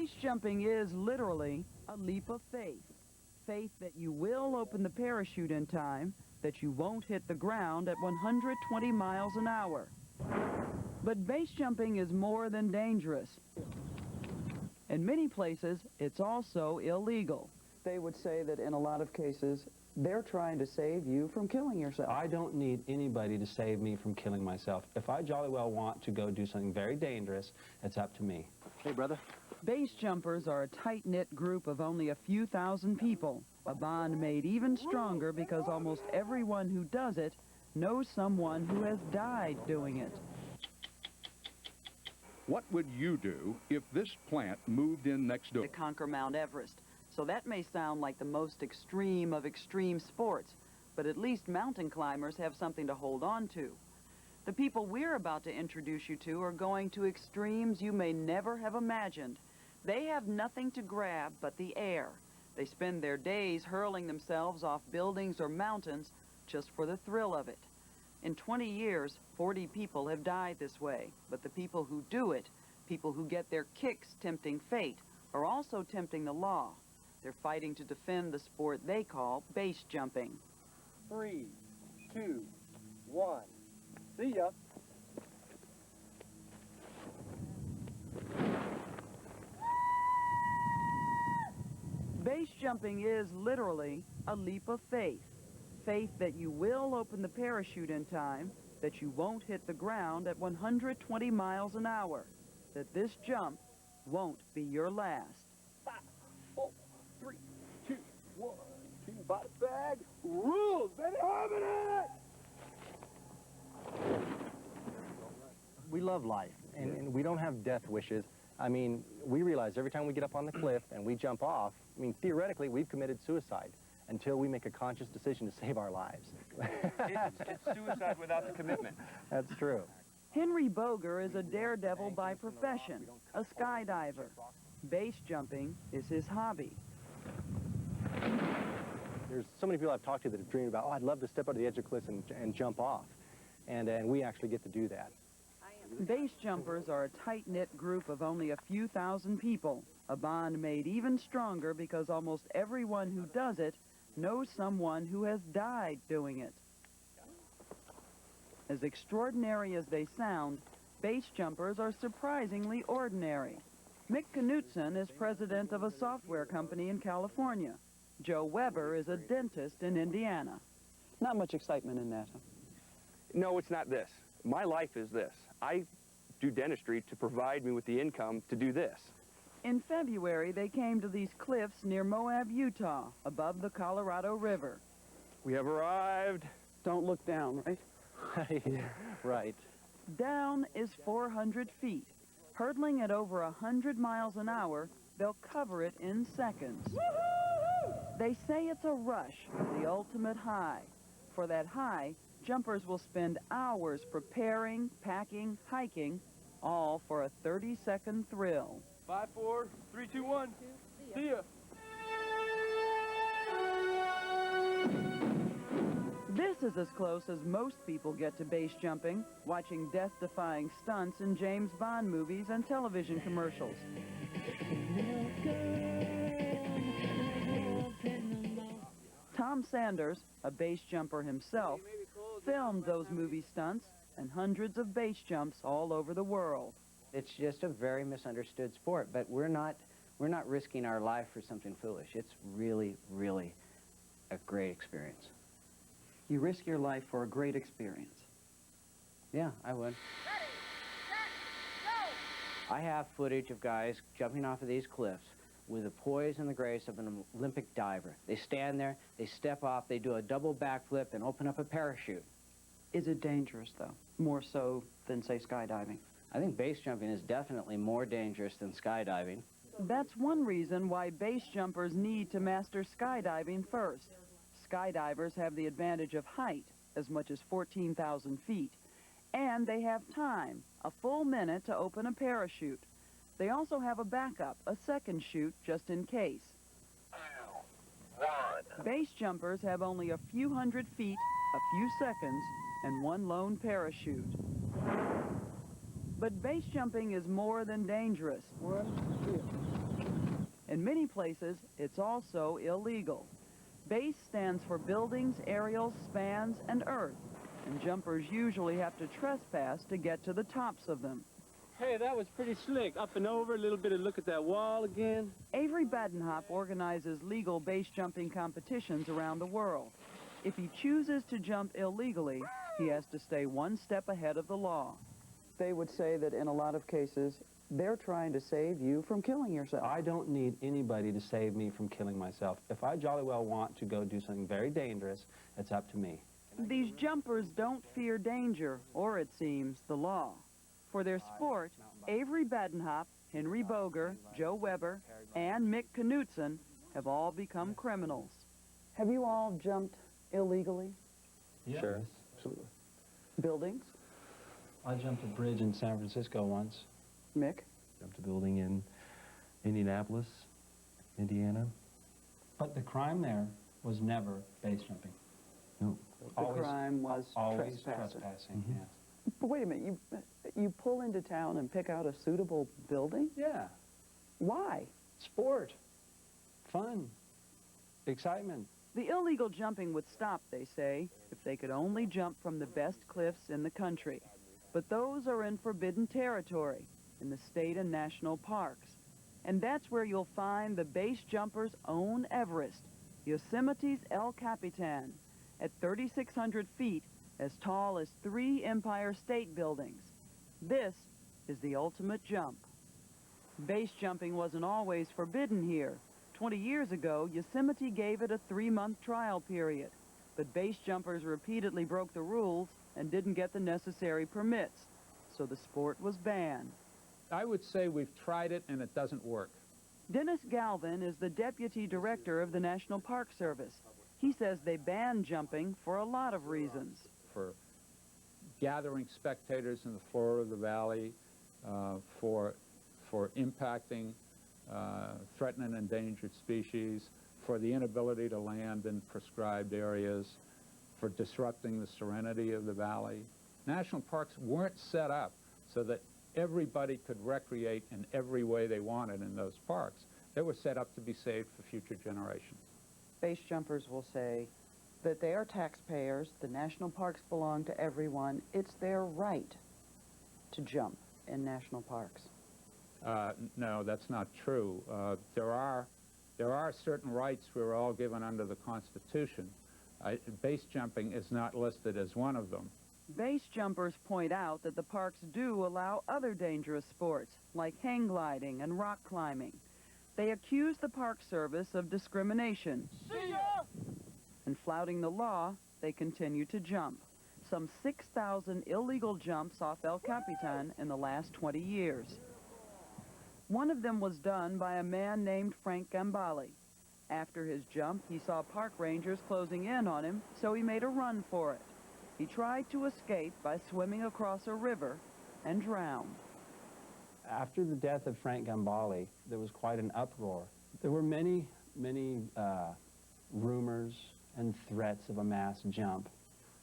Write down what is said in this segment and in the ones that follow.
Base jumping is literally a leap of faith. Faith that you will open the parachute in time, that you won't hit the ground at 120 miles an hour. But base jumping is more than dangerous. In many places, it's also illegal. They would say that in a lot of cases, they're trying to save you from killing yourself. I don't need anybody to save me from killing myself. If I jolly well want to go do something very dangerous, it's up to me. Hey, brother. Base jumpers are a tight-knit group of only a few thousand people, a bond made even stronger because almost everyone who does it knows someone who has died doing it. What would you do if this plant moved in next door? To conquer Mount Everest. So that may sound like the most extreme of extreme sports, but at least mountain climbers have something to hold on to. The people we're about to introduce you to are going to extremes you may never have imagined. They have nothing to grab but the air. They spend their days hurling themselves off buildings or mountains just for the thrill of it. In 20 years, 40 people have died this way, but the people who do it, people who get their kicks tempting fate, are also tempting the law. They're fighting to defend the sport they call base jumping. 3, 2, 1. See ya. Base jumping is literally a leap of faith. Faith that you will open the parachute in time, that you won't hit the ground at 120 miles an hour, that this jump won't be your last. 5, 4, 3, 2, 1. Two body bag. Rules, baby, harmony! We love life, and we don't have death wishes. I mean, we realize every time we get up on the cliff and we jump off, I mean, theoretically, we've committed suicide until we make a conscious decision to save our lives. It's suicide without the commitment. That's true. Henry Boger is a daredevil by profession, a skydiver. Base jumping is his hobby. There's so many people I've talked to that have dreamed about, oh, I'd love to step out of the edge of cliffs and jump off. And we actually get to do that. Base jumpers are a tight-knit group of only a few thousand people, a bond made even stronger because almost everyone who does it knows someone who has died doing it. As extraordinary as they sound, base jumpers are surprisingly ordinary. Mick Knutson is president of a software company in California. Joe Weber is a dentist in Indiana. Not much excitement in that, huh? No, it's not this. My life is this. I do dentistry to provide me with the income to do this. In February, they came to these cliffs near Moab, Utah, above the Colorado River. We have arrived. Don't look down, right? Right. Down is 400 feet. Hurtling at over 100 miles an hour, they'll cover it in seconds. They say it's a rush, the ultimate high. For that high, jumpers will spend hours preparing, packing, hiking, all for a 30-second thrill. 5, 4, 3, 2, 1. See ya. This is as close as most people get to base jumping, watching death-defying stunts in James Bond movies and television commercials. Tom Sanders, a base jumper himself, filmed those movie stunts and hundreds of base jumps all over the world. It's just a very misunderstood sport, but we're not risking our life for something foolish. It's really, really a great experience. You risk your life for a great experience. Yeah, I would. Ready, set, go! I have footage of guys jumping off of these cliffs with the poise and the grace of an Olympic diver. They stand there, they step off, they do a double backflip and open up a parachute. Is it dangerous, though? More so than, say, skydiving? I think base jumping is definitely more dangerous than skydiving. That's one reason why base jumpers need to master skydiving first. Skydivers have the advantage of height, as much as 14,000 feet. And they have time, a full minute to open a parachute. They also have a backup, a second chute, just in case. 2, 1. Base jumpers have only a few hundred feet, a few seconds, and one lone parachute. But base jumping is more than dangerous. 1, 2. In many places, it's also illegal. Base stands for buildings, aerials, spans, and earth, and jumpers usually have to trespass to get to the tops of them. Hey, that was pretty slick. Up and over, a little bit of look at that wall again. Avery Badenhop organizes legal base jumping competitions around the world. If he chooses to jump illegally, he has to stay one step ahead of the law. They would say that in a lot of cases, they're trying to save you from killing yourself. I don't need anybody to save me from killing myself. If I jolly well want to go do something very dangerous, it's up to me. These jumpers don't fear danger, or it seems, the law. For their sport, Avery Badenhop, Henry Boger, Joe Weber, and Mick Knutson have all become criminals. Have you all jumped illegally? Yeah. Sure. Absolutely. Buildings? I jumped a bridge in San Francisco once. Mick? Jumped a building in Indianapolis, Indiana. But the crime there was never base jumping. No. The crime was always trespassing. yes. But wait a minute, you pull into town and pick out a suitable building? Yeah. Why? Sport. Fun. Excitement. The illegal jumping would stop, they say, if they could only jump from the best cliffs in the country. But those are in forbidden territory, in the state and national parks. And that's where you'll find the base jumpers' own Everest, Yosemite's El Capitan, at 3,600 feet, as tall as 3 Empire State Buildings. This is the ultimate jump. Base jumping wasn't always forbidden here. 20 years ago, Yosemite gave it a 3-month trial period, but base jumpers repeatedly broke the rules and didn't get the necessary permits, so the sport was banned. I would say we've tried it and it doesn't work. Dennis Galvin is the deputy director of the National Park Service. He says they banned jumping for a lot of reasons. For gathering spectators in the floor of the valley, for impacting threatened and endangered species, for the inability to land in prescribed areas, for disrupting the serenity of the valley. National parks weren't set up so that everybody could recreate in every way they wanted in those parks. They were set up to be saved for future generations. Base jumpers will say that they are taxpayers, the national parks belong to everyone, it's their right to jump in national parks. No, that's not true. There are certain rights we're all given under the Constitution. Base jumping is not listed as one of them. Base jumpers point out that the parks do allow other dangerous sports, like hang gliding and rock climbing. They accuse the Park Service of discrimination. See ya! And flouting the law, they continue to jump. Some 6,000 illegal jumps off El Capitan in the last 20 years. One of them was done by a man named Frank Gambale. After his jump, he saw park rangers closing in on him, so he made a run for it. He tried to escape by swimming across a river and drowned. After the death of Frank Gambale, there was quite an uproar. There were many rumors and threats of a mass jump.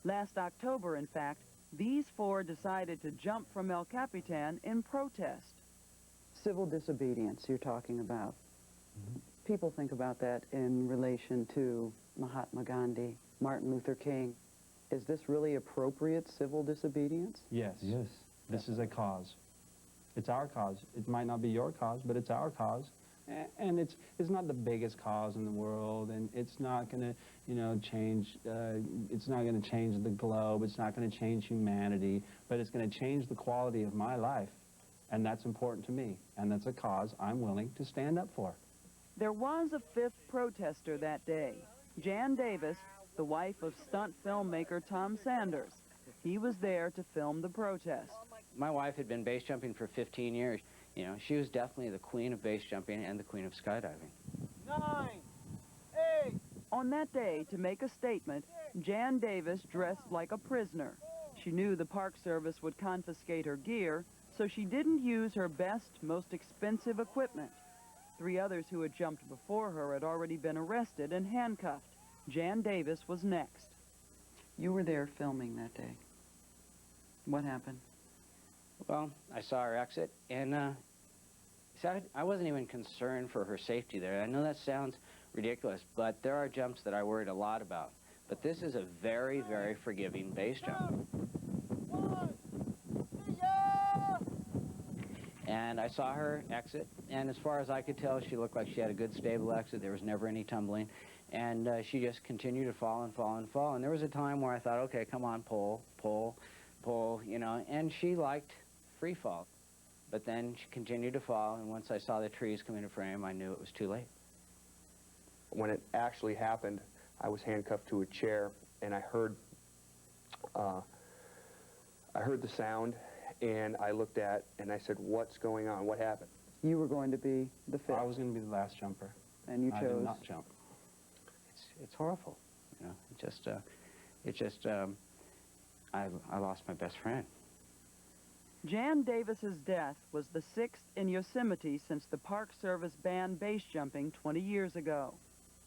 Last October, in fact, these 4 decided to jump from El Capitan in protest. Civil disobedience you're talking about. Mm-hmm. People think about that in relation to Mahatma Gandhi, Martin Luther King. Is this really appropriate civil disobedience? Yes. Yes. This is a cause. It's our cause. It might not be your cause, but it's our cause. And it's not the biggest cause in the world, and it's not going to, change, it's not going to change the globe, it's not going to change humanity, but it's going to change the quality of my life. And that's important to me, and that's a cause I'm willing to stand up for. There was a 5th protester that day, Jan Davis, the wife of stunt filmmaker Tom Sanders. He was there to film the protest. My wife had been base jumping for 15 years. You know, she was definitely the queen of base jumping and the queen of skydiving. 9, 8. On that day, to make a statement, Jan Davis dressed like a prisoner. She knew the Park Service would confiscate her gear, so she didn't use her best, most expensive equipment. 3 others who had jumped before her had already been arrested and handcuffed. Jan Davis was next. You were there filming that day. What happened? Well, I saw her exit, and See, I wasn't even concerned for her safety there. I know that sounds ridiculous, but there are jumps that I worried a lot about. But this is a very, very forgiving base jump. And I saw her exit, and as far as I could tell, she looked like she had a good, stable exit. There was never any tumbling. And she just continued to fall and fall and fall. And there was a time where I thought, okay, come on, pull, pull, pull, you know. And she liked free fall. But then she continued to fall, and once I saw the trees come into frame, I knew it was too late. When it actually happened, I was handcuffed to a chair, and I heard the sound, and I looked at, and I said, "What's going on? What happened?" You were going to be the fifth, I was going to be the last jumper. and you I chose. did not jump. It's horrible, you know. I lost my best friend. Jan Davis's death was the sixth in Yosemite since the Park Service banned base jumping 20 years ago.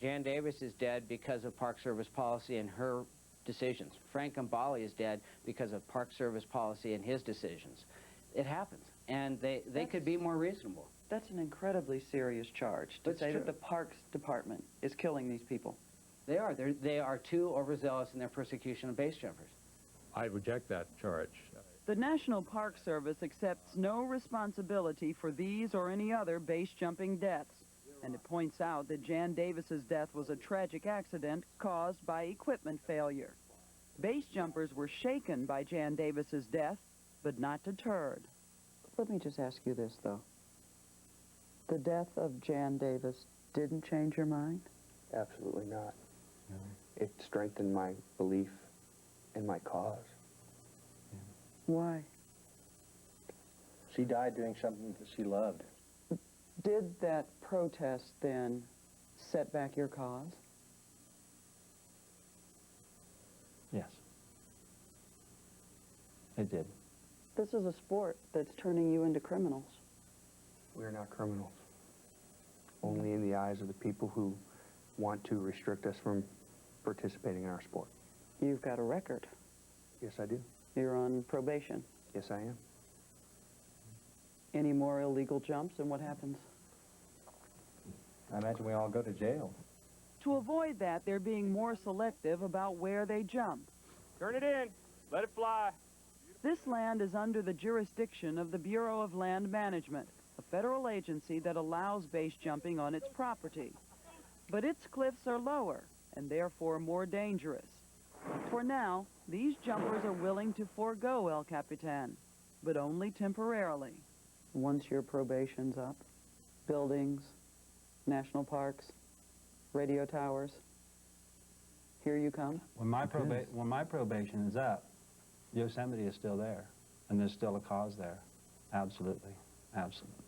Jan Davis is dead because of Park Service policy and her decisions. Frank Gambale is dead because of Park Service policy and his decisions. It happens, and they could be more reasonable. That's an incredibly serious charge to That's say true. that the Parks Department is killing these people. They are. They are too overzealous in their persecution of base jumpers. I reject that charge. The National Park Service accepts no responsibility for these or any other base jumping deaths, and it points out that Jan Davis's death was a tragic accident caused by equipment failure. Base jumpers were shaken by Jan Davis's death, but not deterred. Let me just ask you this, though. The death of Jan Davis didn't change your mind? Absolutely not. It strengthened my belief in my cause. Why? She died doing something that she loved. Did that protest then set back your cause? Yes. It did. This is a sport that's turning you into criminals. We're not criminals. Only in the eyes of the people who want to restrict us from participating in our sport. You've got a record. Yes, I do. You're on probation. Yes, I am. Any more illegal jumps, and what happens? I imagine we all go to jail. To avoid that, they're being more selective about where they jump. Turn it in. Let it fly. This land is under the jurisdiction of the Bureau of Land Management, a federal agency that allows base jumping on its property. But its cliffs are lower, and therefore more dangerous. For now, these jumpers are willing to forego El Capitan, but only temporarily. Once your probation's up, buildings, national parks, radio towers, here you come. When my probation is up, Yosemite is still there, and there's still a cause there. Absolutely. Absolutely.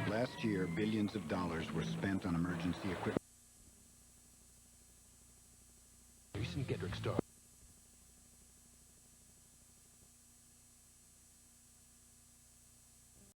Last year, billions of dollars were spent on emergency equipment. Jason Gedrick star.